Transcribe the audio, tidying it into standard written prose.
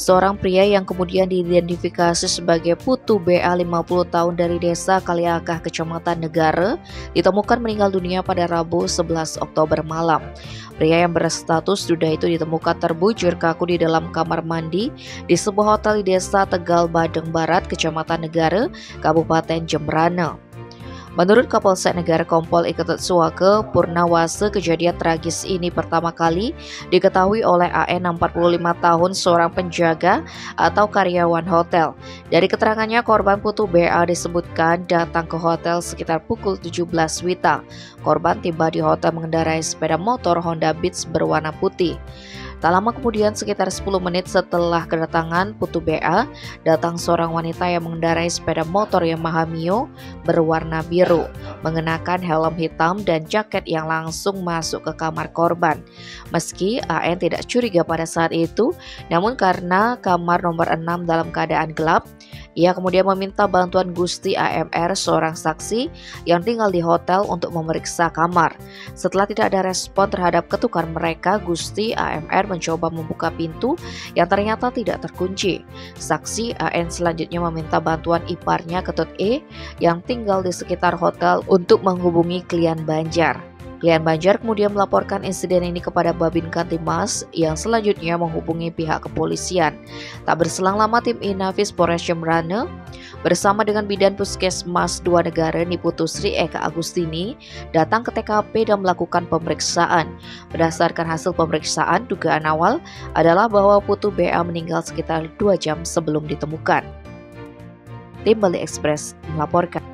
seorang pria yang kemudian diidentifikasi sebagai Putu BA 50 tahun dari desa Kaliakah, Kecamatan Negara, ditemukan meninggal dunia pada Rabu 11 Oktober malam. Pria yang berstatus duda itu ditemukan terbujur kaku di dalam kamar mandi di sebuah hotel di desa Tegal Badeng Barat, Kecamatan Negara, Kabupaten Jembrana. Menurut Kapolsek Negara Kompol Iketut Suwake Purnawase, kejadian tragis ini pertama kali diketahui oleh AN 45 tahun, seorang penjaga atau karyawan hotel. Dari keterangannya, korban Putu BA disebutkan datang ke hotel sekitar pukul 17 WITA. Korban tiba di hotel mengendarai sepeda motor Honda Beats berwarna putih. Tak lama kemudian, sekitar 10 menit setelah kedatangan Putu BA, datang seorang wanita yang mengendarai sepeda motor Yamaha Mio berwarna biru, mengenakan helm hitam dan jaket yang langsung masuk ke kamar korban. Meski AN tidak curiga pada saat itu, namun karena kamar nomor 6 dalam keadaan gelap, ia kemudian meminta bantuan Gusti AMR, seorang saksi yang tinggal di hotel, untuk memeriksa kamar. Setelah tidak ada respon terhadap ketukan mereka, Gusti AMR mencoba membuka pintu yang ternyata tidak terkunci. Saksi AN selanjutnya meminta bantuan iparnya, Ketut E, yang tinggal di sekitar hotel, untuk menghubungi klien Banjar. Klien Banjar kemudian melaporkan insiden ini kepada Babin Kantimas yang selanjutnya menghubungi pihak kepolisian. Tak berselang lama, tim Inafis Polres Jembrana bersama dengan Bidan Puskesmas 2 Negara Niputusri Eka Agustini datang ke TKP dan melakukan pemeriksaan. Berdasarkan hasil pemeriksaan, dugaan awal adalah bahwa Putu BA meninggal sekitar 2 jam sebelum ditemukan. Tim Bali Express melaporkan.